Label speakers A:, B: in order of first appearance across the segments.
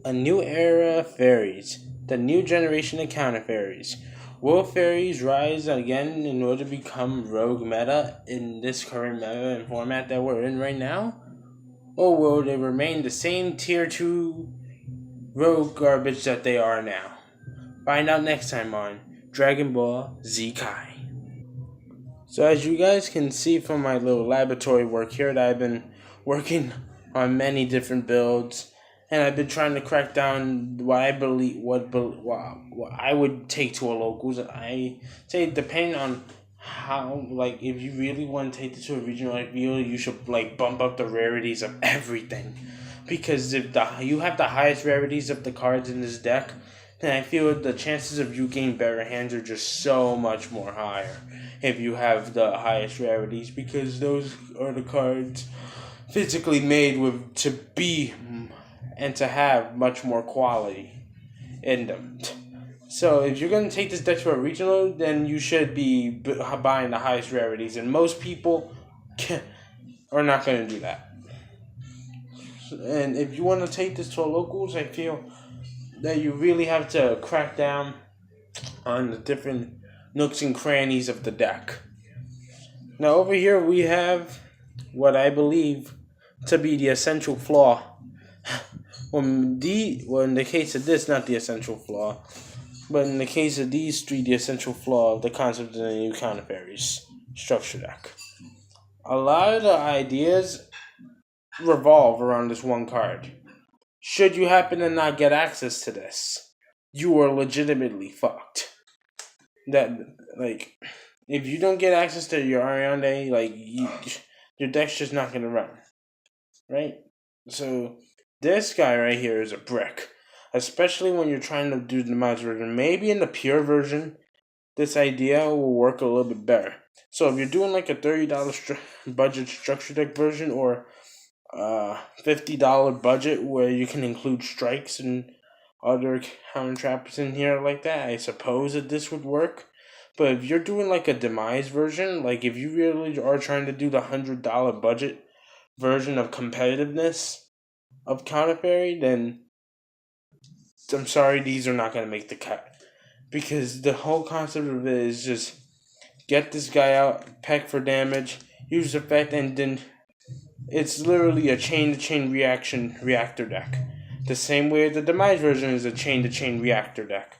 A: A new era of fairies. The new generation of counter fairies. Will fairies rise again in order to become rogue meta in this current meta and format that we're in right now? Or will they remain the same tier 2 rogue garbage that they are now? Find out next time on Dragon Ball Z Kai. So as you guys can see from my little laboratory work here, that I've been working on many different builds, and I've been trying to crack down what I believe what I would take to a locals. I say depending on how, like, if you really want to take this to a regional like field, you should like bump up the rarities of everything, because if you have the highest rarities of the cards in this deck, then I feel the chances of you getting better hands are just so much more higher if you have the highest rarities, because those are the cards physically made with to be and to have much more quality in them. So if you're going to take this deck to a regional, then you should be buying the highest rarities, and most people are not going to do that. And if you want to take this to a locals, I feel that you really have to crack down on the different nooks and crannies of the deck. Now over here we have what I believe to be the essential flaw. Well, in the case of this, not the essential flaw, but in the case of these three, the essential flaw of the concept of the new counter fairies structure deck. A lot of the ideas revolve around this one card. Should you happen to not get access to this, you are legitimately fucked. That, like, if you don't get access to your Ariande, your deck's just not gonna run, right? So this guy right here is a brick, especially when you're trying to do the mods version. Maybe in the pure version, this idea will work a little bit better. So if you're doing like a $30 budget structure deck version, or $50 budget where you can include strikes and other counter traps in here like that, I suppose that this would work. But if you're doing like a demise version, like if you really are trying to do the $100 budget version of competitiveness of counter fairy, then I'm sorry, these are not gonna make the cut, because the whole concept of it is just get this guy out, peck for damage, use effect, and then it's literally a chain to chain reactor deck. The same way the demise version is a chain to chain reactor deck.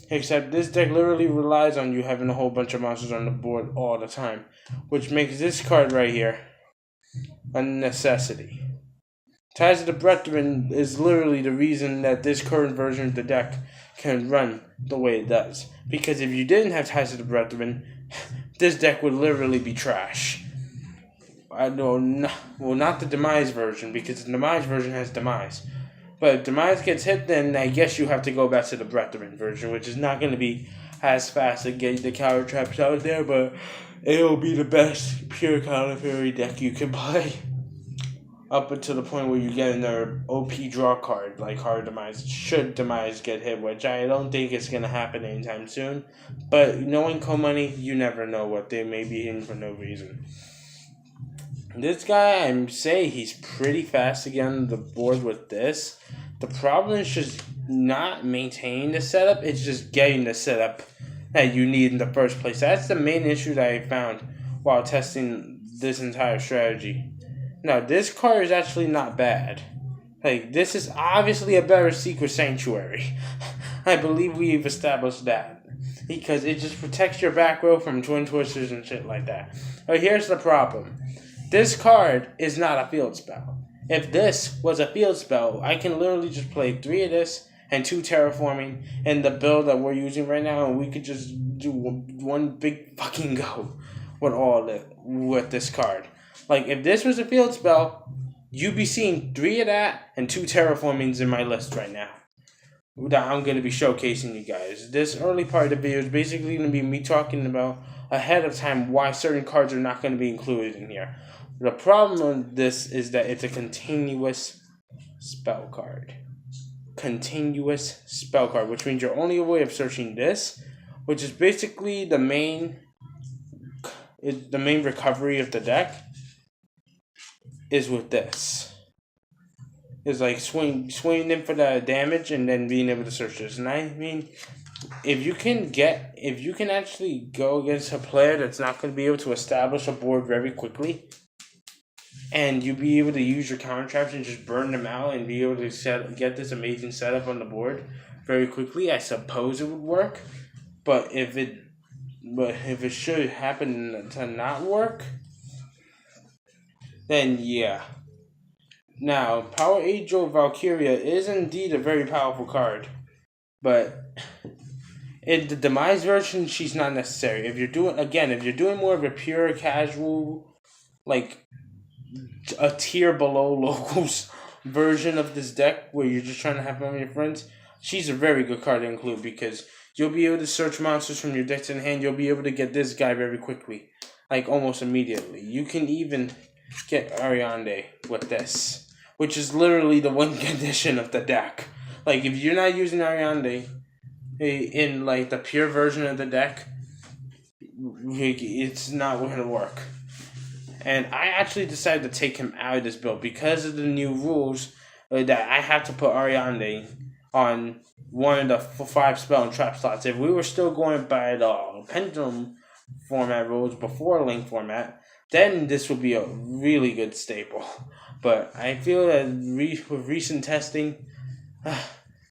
A: Except this deck literally relies on you having a whole bunch of monsters on the board all the time, which makes this card right here a necessity. Ties of the Brethren is literally the reason that this current version of the deck can run the way it does. Because if you didn't have Ties of the Brethren, this deck would literally be trash. I know, not the Demise version, because the Demise version has Demise. But if Demise gets hit, then I guess you have to go back to the Brethren version, which is not going to be as fast to get the counter traps out there, but it'll be the best pure counter fairy deck you can play. Up until the point where you get another OP draw card, like Hard Demise, should Demise get hit, which I don't think is going to happen anytime soon. But knowing Co-Money, you never know what they may be in for no reason. This guy, I'm saying he's pretty fast again on the board with this. The problem is just not maintaining the setup, it's just getting the setup that you need in the first place. That's the main issue that I found while testing this entire strategy. Now, this card is actually not bad. Like, this is obviously a better Secret Sanctuary. I believe we've established that. Because it just protects your back row from Twin Twisters and shit like that. But here's the problem. This card is not a field spell. If this was a field spell, I can literally just play 3 of this and 2 terraforming in the build that we're using right now, and we could just do one big fucking go with this card. Like, if this was a field spell, you'd be seeing 3 of that and 2 terraformings in my list right now that I'm going to be showcasing you guys. This early part of the video is basically going to be me talking about ahead of time why certain cards are not going to be included in here. The problem with this is that it's a continuous spell card. Continuous spell card, which means your only way of searching this, which is basically the main recovery of the deck, is with this. is like swinging in for the damage and then being able to search this. And I mean, if you can actually go against a player that's not going to be able to establish a board very quickly, and you be able to use your counter traps and just burn them out and be able to get this amazing setup on the board very quickly, I suppose it would work. But if it should happen to not work, then yeah. Now, Power Angel Valkyria is indeed a very powerful card, but in the Demise version, she's not necessary. If you're doing more of a pure casual, like a tier below locals version of this deck, where you're just trying to have fun with your friends, she's a very good card to include because you'll be able to search monsters from your decks in hand. You'll be able to get this guy very quickly, like almost immediately. You can even get Ariande with this, which is literally the win condition of the deck. Like, if you're not using Ariande in like the pure version of the deck, it's not going to work. And I actually decided to take him out of this build because of the new rules that I have to put Ariande on one of the 5 spell and trap slots. If we were still going by the Pendulum format rules before Link format, then this would be a really good staple. But I feel that with recent testing,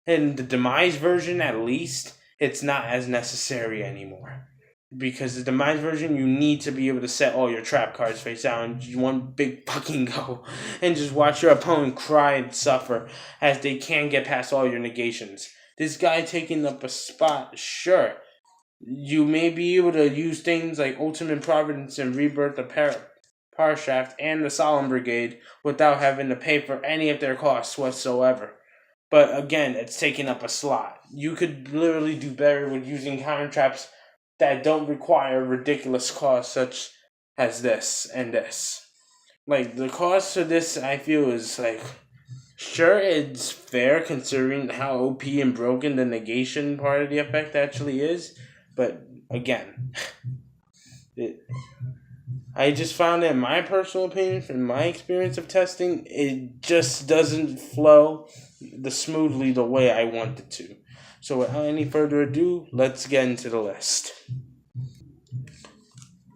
A: in the Demise version at least, it's not as necessary anymore. Because the Demise version, you need to be able to set all your trap cards face down in one big fucking go. And just watch your opponent cry and suffer as they can't get past all your negations. This guy taking up a spot, sure. You may be able to use things like Ultimate Providence and Rebirth of Parshaft and the Solemn Brigade without having to pay for any of their costs whatsoever. But again, it's taking up a slot. You could literally do better with using counter traps that don't require ridiculous costs such as this and this. Like, the cost of this, I feel, is like, sure, it's fair considering how OP and broken the negation part of the effect actually is, but again, I just found that in my personal opinion, from my experience of testing, it just doesn't flow smoothly the way I want it to. So without any further ado, let's get into the list.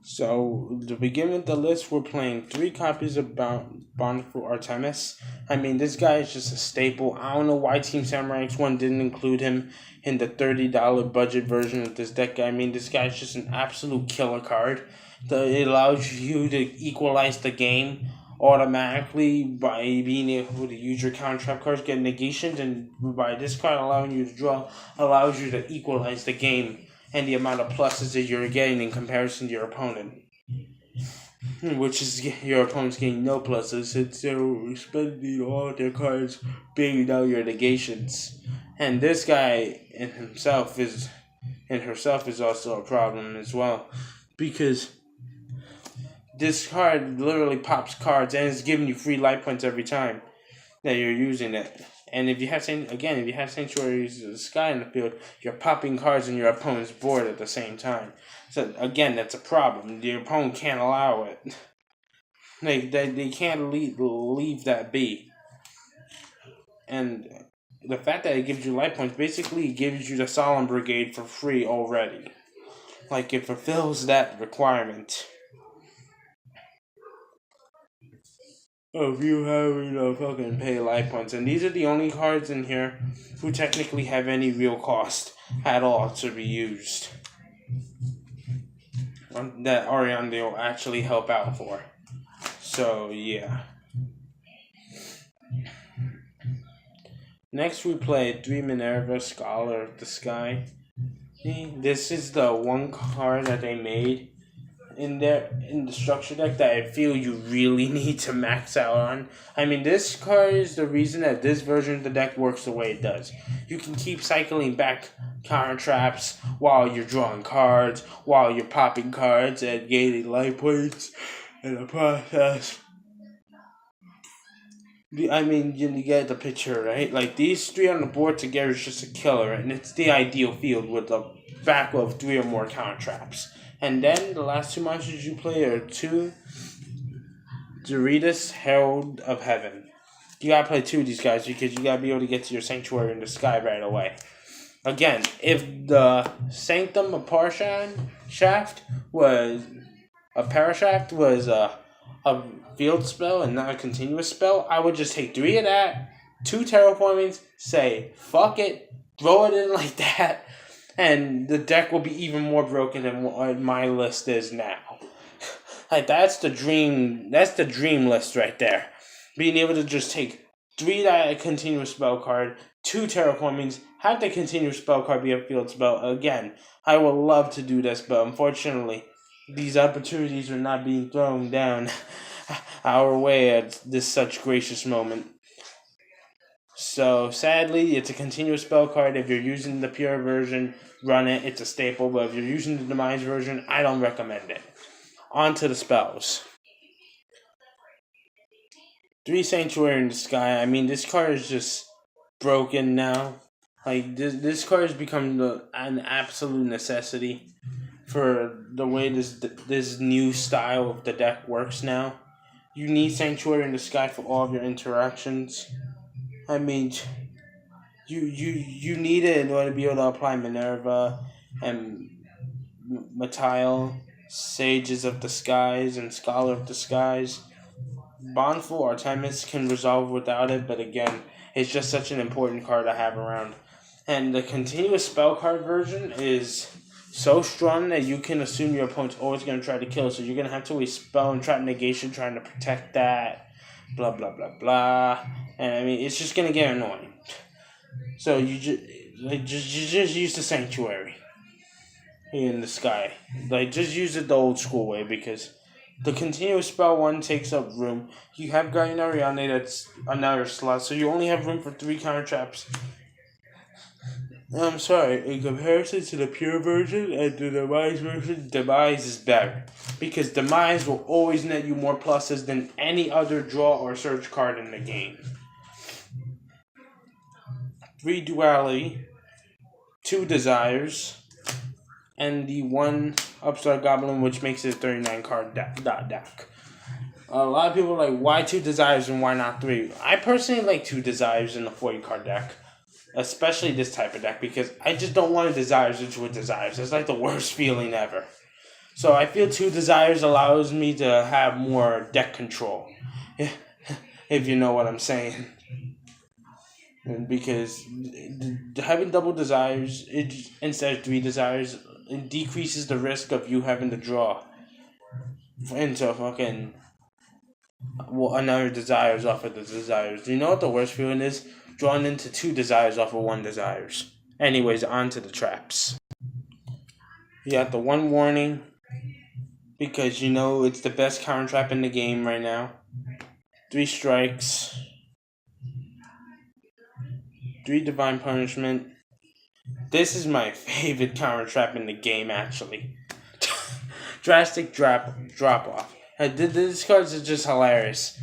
A: So to begin with the list, we're playing 3 copies of Bountiful Artemis. I mean, this guy is just a staple. I don't know why Team Samurai X1 didn't include him in the $30 budget version of this deck. I mean, this guy's just an absolute killer card. It allows you to equalize the game automatically by being able to use your counter trap cards, get negations, and by this card allowing you to draw, allows you to equalize the game and the amount of pluses that you're getting in comparison to your opponent. Which is your opponent's getting no pluses since they're spending all their cards banging out your negations. And this guy in herself is also a problem as well. Because this card literally pops cards and it's giving you free life points every time that you're using it. And if you have Sanctuaries of the Sky in the field, you're popping cards on your opponent's board at the same time. So again, that's a problem. Your opponent can't allow it. They can't leave that be. And the fact that it gives you life points basically gives you the Solemn Brigade for free already. Like, it fulfills that requirement of you having to fucking pay life points. And these are the only cards in here who technically have any real cost at all to be used that Ariande will actually help out for. So, yeah. Next we play 3 Minerva, Scholar of the Sky. This is the one card that they made in the structure deck that I feel you really need to max out on. I mean, this card is the reason that this version of the deck works the way it does. You can keep cycling back counter traps while you're drawing cards, while you're popping cards and gaining life points in the process. I mean, you get the picture, right? Like, these 3 on the board together is just a killer, and it's the ideal field with a back of 3 or more counter traps. And then the last 2 monsters you play are 2 Doritos Herald of Heaven. you gotta play 2 of these guys because you gotta be able to get to your Sanctuary in the Sky right away. Again, if the Sanctum of Parashaft was a field spell and not a continuous spell, I would just take 3 of that, 2 terraformings, say fuck it, throw it in like that, and the deck will be even more broken than what my list is now. Like that's the dream list right there. Being able to just take 3 that continuous spell card, 2 terraformings, have the continuous spell card be a field spell. Again, I would love to do this, but unfortunately, these opportunities are not being thrown down our way at this such gracious moment. So sadly, it's a continuous spell card. If you're using the pure version, run it. It's a staple. But if you're using the demise version, I don't recommend it. On to the spells. 3 Sanctuary in the Sky. I mean, this card is just broken now. Like this card has become an absolute necessity for the way this new style of the deck works now. You need Sanctuary in the Sky for all of your interactions. I mean, you need it in order to be able to apply Minerva and Matile, Sages of the Skies, and Scholar of the Skies. Bondful Artemis can resolve without it, but again, it's just such an important card to have around. And the continuous spell card version is so strong that you can assume your opponent's always going to try to kill, so you're going to have to waste spell and trap negation trying to protect that, blah, blah, blah, blah. And I mean, it's just going to get annoying. So you just use the Sanctuary in the Sky. Like, just use it the old school way, because the continuous spell one takes up room. You have Guardian Ariadne, that's another slot, so you only have room for 3 counter traps. I'm sorry, in comparison to the pure version and the demise version, demise is better. Because demise will always net you more pluses than any other draw or search card in the game. 3 duality, 2 desires, and the 1 Upstart Goblin, which makes it a 39 card deck. A lot of people are like, why 2 desires and why not 3? I personally like 2 desires in a 40 card deck. Especially this type of deck, because I just don't want to desires into a desires. It's like the worst feeling ever. So I feel 2 desires allows me to have more deck control. If you know what I'm saying. Because having double desires instead of 3 desires, it decreases the risk of you having to draw into fucking another desires off of the desires. You know what the worst feeling is? Drawn into 2 desires off of 1 desires. Anyways, on to the traps. You got the 1 warning, because you know it's the best counter trap in the game right now. 3 strikes. 3 divine punishment. This is my favorite counter trap in the game, actually. Drastic drop off. This card is just hilarious.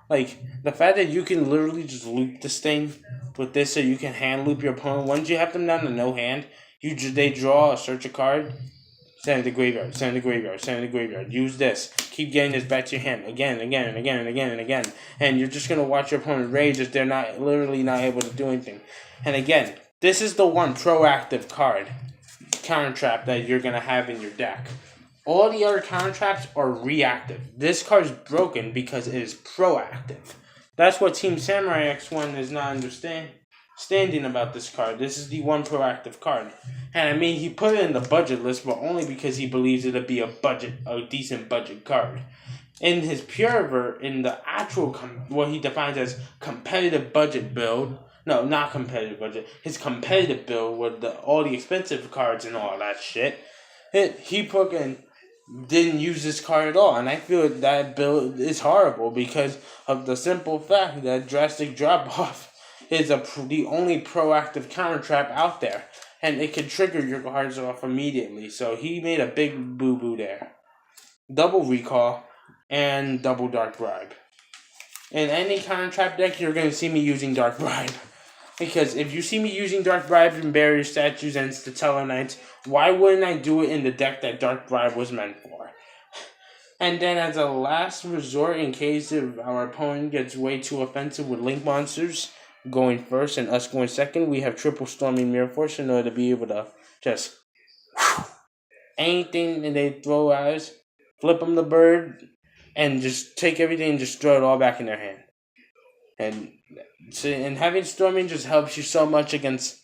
A: Like, the fact that you can literally just loop this thing with this so you can hand loop your opponent. Once you have them down to no hand, they draw or search a card, send it to the graveyard, send it to the graveyard, send it to the graveyard. Use this. Keep getting this back to your hand again, again, and again, and again, and again. And you're just going to watch your opponent rage if they're literally not able to do anything. And again, this is the one proactive card, counter trap, that you're going to have in your deck. All the other counter traps are reactive. This card is broken because it is proactive. That's what Team Samurai X1 is not understanding about this card. This is the one proactive card. And I mean, he put it in the budget list, but only because he believes it'll be a decent budget card. In his in the actual, what he defines as competitive budget build, no, not competitive budget, his competitive build with all the expensive cards and all that shit, he didn't use this card at all, and I feel that build is horrible because of the simple fact that drastic drop off is the only proactive counter trap out there, and it can trigger your cards off immediately. So he made a big boo boo there. Double recall and double dark bribe. In any counter trap deck, you're going to see me using dark bribe. Because if you see me using Dark Bribe in Barrier Statues and Stellar Knights, why wouldn't I do it in the deck that Dark Bribe was meant for? And then as a last resort, in case if our opponent gets way too offensive with Link Monsters going first and us going second, we have triple Storming Mirror Force in order to be able to just anything that they throw at us, flip them the bird, and just take everything and just throw it all back in their hand. And having Storming just helps you so much against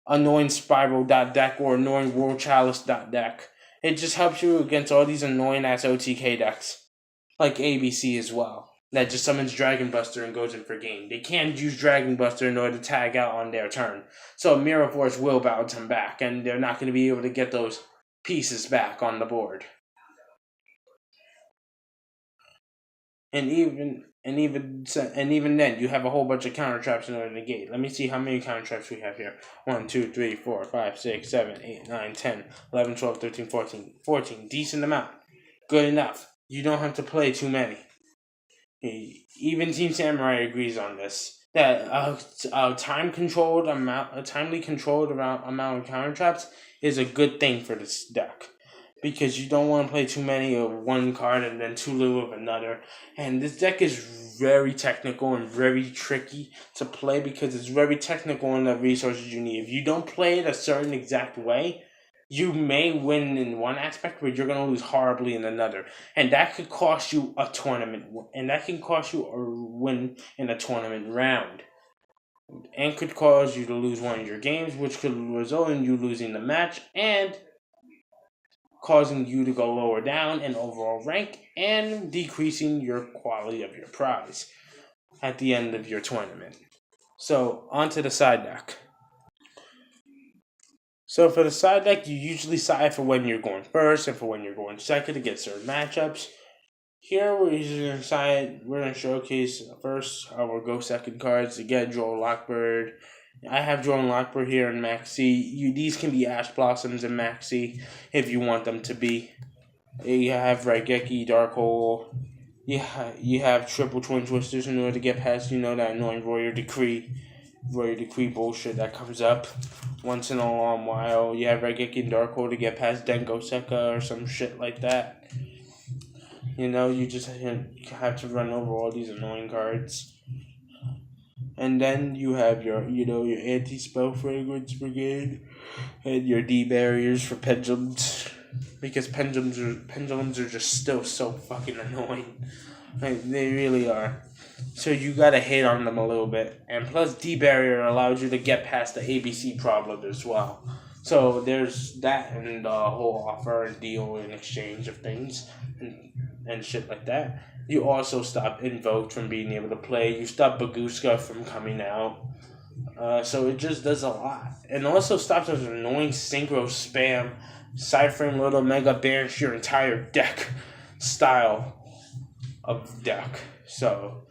A: annoying Spiral.deck or annoying World Chalice.deck. It just helps you against all these annoying ass OTK decks, like ABC as well, that just summons Dragon Buster and goes in for game. They can't use Dragon Buster in order to tag out on their turn. So Mirror Force will bounce them back, and they're not going to be able to get those pieces back on the board. And even then, you have a whole bunch of counter traps in order to negate. Let me see how many counter traps we have here. 1, 2, 3, 4, 5, 6, 7, 8, 9, 10, 11, 12, 13, 14. 14. Decent amount. Good enough. You don't have to play too many. Even Team Samurai agrees on this. That a timely controlled amount of counter traps is a good thing for this deck. Because you don't want to play too many of one card and then too little of another. And this deck is very technical and very tricky to play because it's very technical in the resources you need. If you don't play it a certain exact way, you may win in one aspect, but you're going to lose horribly in another. And that could cost you a tournament. And that can cost you a win in a tournament round. And could cause you to lose one of your games, which could result in you losing the match and causing you to go lower down in overall rank and decreasing your quality of your prize at the end of your tournament. So, onto the side deck. So, for the side deck, you usually side for when you're going first and for when you're going second to get certain matchups. Here, we're going to showcase first our go second cards to get Joel Lockbird. I have Joel Lockbird here in Maxi. These can be Ash Blossoms in Maxi if you want them to be. You have Raigeki, Dark Hole. You have Triple Twin Twisters in order to get past, that annoying Royal Decree bullshit that comes up once in a long while. You have Raigeki and Dark Hole to get past Dengo Seka or some shit like that. You just have to run over all these annoying cards. And then you have your anti-spell fragrance brigade and your D barriers for pendulums. Because pendulums are just still so fucking annoying. Like, they really are. So you gotta hit on them a little bit. And plus D barrier allows you to get past the ABC problem as well. So there's that and the whole offer and deal and exchange of things and shit like that. You also stop Invoke from being able to play. You stop Baguska from coming out. So it just does a lot. And also stops those annoying synchro spam, side frame little mega banish your entire deck style of deck. So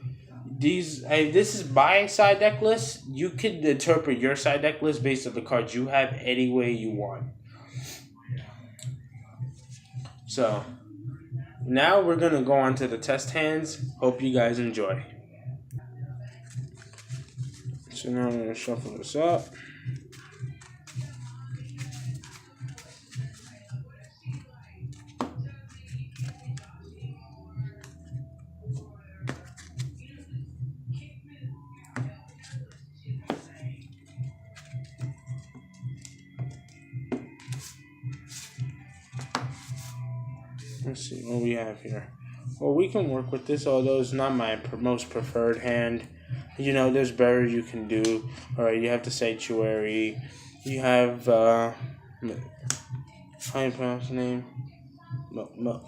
A: this is my side deck list. You can interpret your side deck list based on the cards you have any way you want. So now we're going to go on to the test hands. Hope you guys enjoy. So now I'm going to shuffle this up. Let's see what we have here. Well, we can work with this, although it's not my most preferred hand. There's better you can do. Alright, you have the Sanctuary. You have, how do you pronounce the name?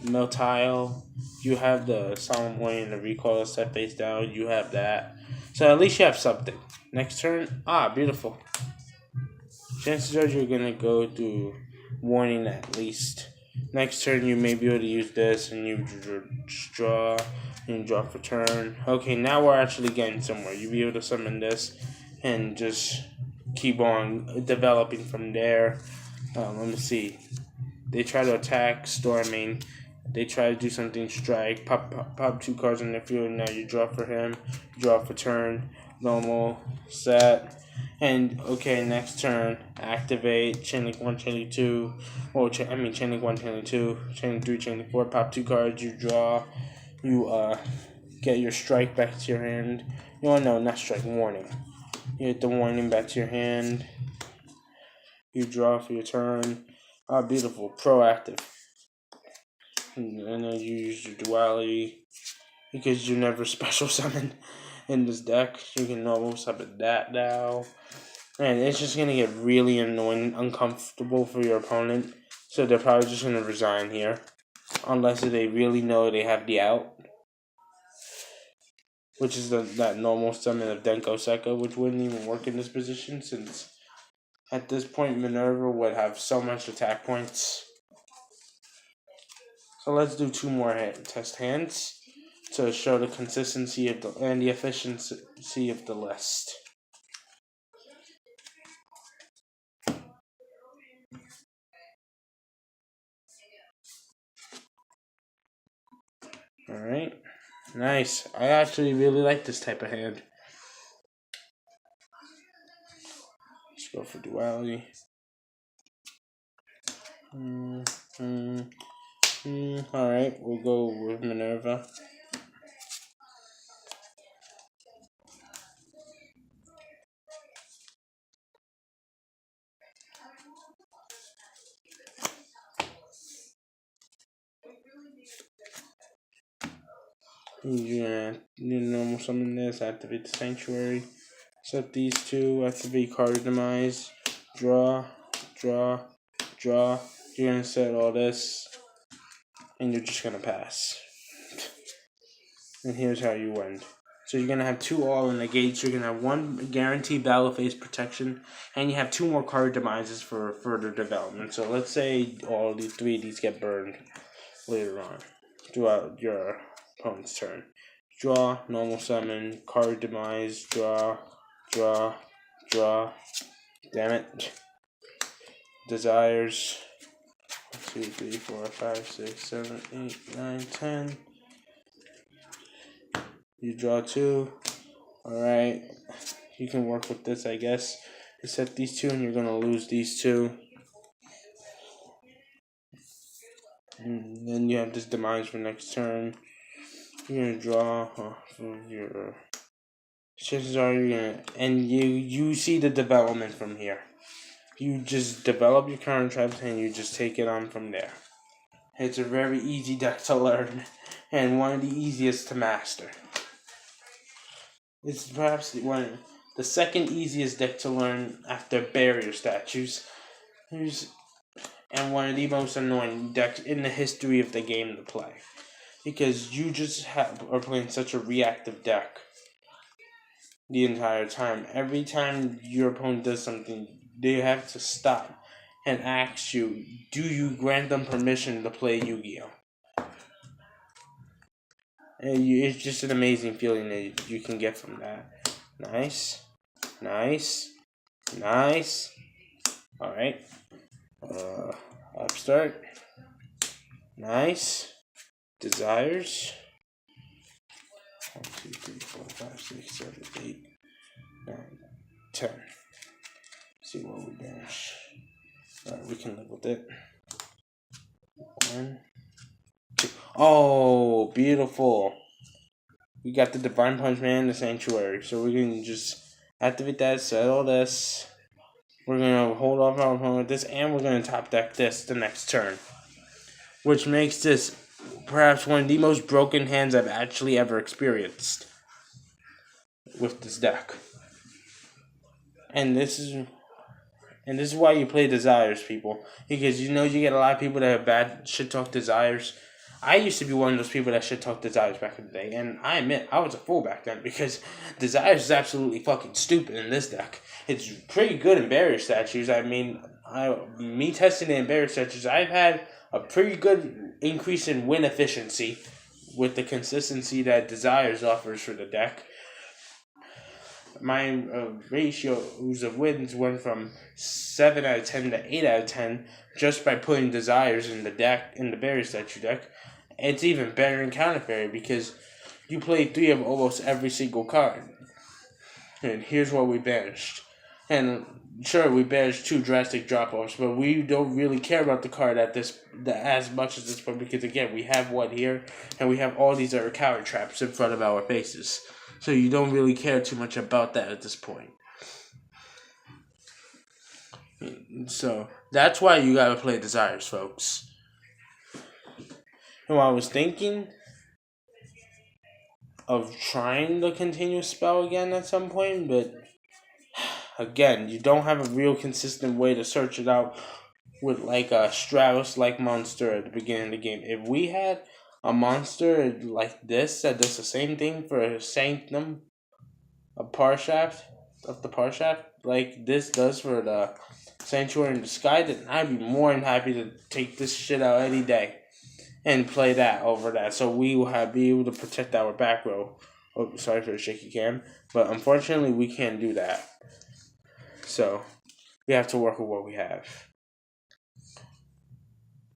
A: Meltile. You have the Solemn Warning and the Recall set face down. You have that. So at least you have something. Next turn. Beautiful. Chances are you're going to go through Warning at least. Next turn, you may be able to use this, and you draw, and you draw for turn. Okay, now we're actually getting somewhere. You'll be able to summon this, and just keep on developing from there. Let me see. They try to attack, storming. They try to do something, strike. Pop 2 cards in the field. Now you draw for him. Draw for turn. Normal, set. And okay, next turn, activate Chain Link 1, Chain Link 2. Well, Chain Link 1, Chain Link 2, Chain Link 3, Chain Link 4. Pop 2 cards, you draw. You get your strike back to your hand. No, not strike, warning. You get the warning back to your hand. You draw for your turn. Beautiful, proactive. And then you use your duality. Because you never special summon in this deck. You can normal summon that now. And it's just going to get really annoying and uncomfortable for your opponent. So they're probably just going to resign here. Unless they really know they have the out. Which is that normal summon of Denko Sekka, which wouldn't even work in this position. Since at this point Minerva would have so much attack points. So let's do 2 more test hands. To show the consistency of and the efficiency of the list. Alright. Nice. I actually really like this type of hand. Let's go for duality. Alright, we'll go with Minerva. Yeah, you normal summon this, activate the Sanctuary, set these 2, activate Card Demise, draw. You're gonna set all this, and you're just gonna pass. And here's how you win. So you're gonna have 2 all in the gates. You're gonna have 1 guaranteed battle phase protection, and you have 2 more card demises for further development. So let's say all these 3 of these get burned later on throughout your opponent's turn. Draw, normal summon, card demise, draw. Damn it. Desires. 1, 2, 3, 4, 5, 6, 7, 8, 9, 10. You draw 2. Alright. You can work with this, I guess. You set these 2 and you're gonna lose these 2. And then you have this demise for next turn. You're gonna draw your chances are you're gonna, and you see the development from here. You just develop your current traps and you just take it on from there. It's a very easy deck to learn and one of the easiest to master. It's perhaps the second easiest deck to learn after Barrier Statues. And one of the most annoying decks in the history of the game to play. Because you just are playing such a reactive deck the entire time. Every time your opponent does something, they have to stop and ask you, do you grant them permission to play Yu-Gi-Oh? And it's just an amazing feeling that you can get from that. Nice. Alright. Upstart. Nice. Desires. 1, 2, 3, 4, 5, 6, 7, 8, 9, 10. See what we banish. Alright, we can live with it. 1, 2. Oh, beautiful. We got the Divine Punch Man and the Sanctuary. So we're going to just activate that, settle this. We're going to hold off our opponent with this, and we're going to top deck this the next turn. Which makes this perhaps one of the most broken hands I've actually ever experienced with this deck. And this is why you play Desires, people. Because you get a lot of people that have bad shit talk Desires. I used to be one of those people that shit talk Desires back in the day, and I admit I was a fool back then because Desires is absolutely fucking stupid in this deck. It's pretty good in Barrier Statues. I mean, me testing it in Barrier Statues, I've had a pretty good increase in win efficiency with the consistency that Desires offers for the deck. My ratios of wins went from 7 out of 10 to 8 out of 10 just by putting Desires in the deck, in the Barrier Statue deck. It's even better in Counter Fairy because you play 3 of almost every single card. And here's what we banished. And sure, we bears 2 drastic drop-offs, but we don't really care about the card as much as this point, because again, we have one here, and we have all these other counter traps in front of our faces. So you don't really care too much about that at this point. So that's why you gotta play Desires, folks. And I was thinking of trying the continuous spell again at some point, but again, you don't have a real consistent way to search it out with like a Stratos-like monster at the beginning of the game. If we had a monster like this that does the same thing for a Sanctum, a Parshaft of the Parshaft, like this does for the Sanctuary in the Sky, then I'd be more than happy to take this shit out any day and play that over that. So we will be able to protect our back row. Oh, sorry for the shaky cam, but unfortunately we can't do that. So we have to work with what we have.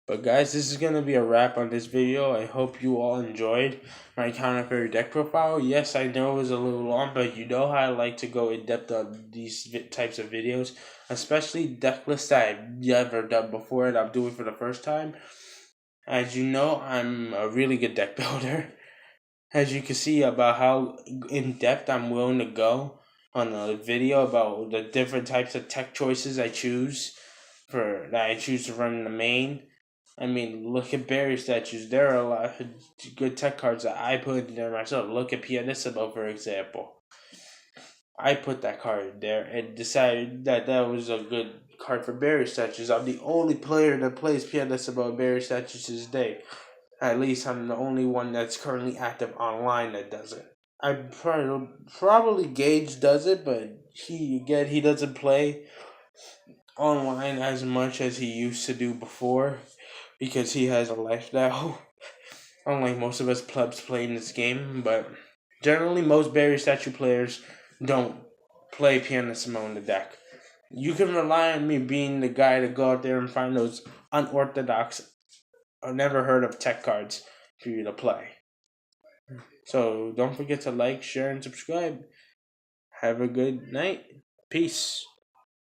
A: But guys, this is going to be a wrap on this video. I hope you all enjoyed my Counter Fairy deck profile. Yes, I know it was a little long, but you know how I like to go in depth on these types of videos, especially deck lists that I've never done before and I'm doing for the first time. As you know, I'm a really good deck builder. As you can see about how in depth I'm willing to go on a video about the different types of tech choices I choose to run in the main. I mean, look at barrier statues. There are a lot of good tech cards that I put in there myself. Look at Pianissimo, for example. I put that card in there and decided that that was a good card for barrier statues. I'm the only player that plays Pianissimo and barrier statues to this day. At least I'm the only one that's currently active online that does it. I probably Gage does it, but he doesn't play online as much as he used to do before, because he has a life now. Unlike most of us plebs playing this game, but generally most barrier statue players don't play Pianissimo in the deck. You can rely on me being the guy to go out there and find those unorthodox or never heard of tech cards for you to play. So don't forget to like, share, and subscribe. Have a good night. Peace.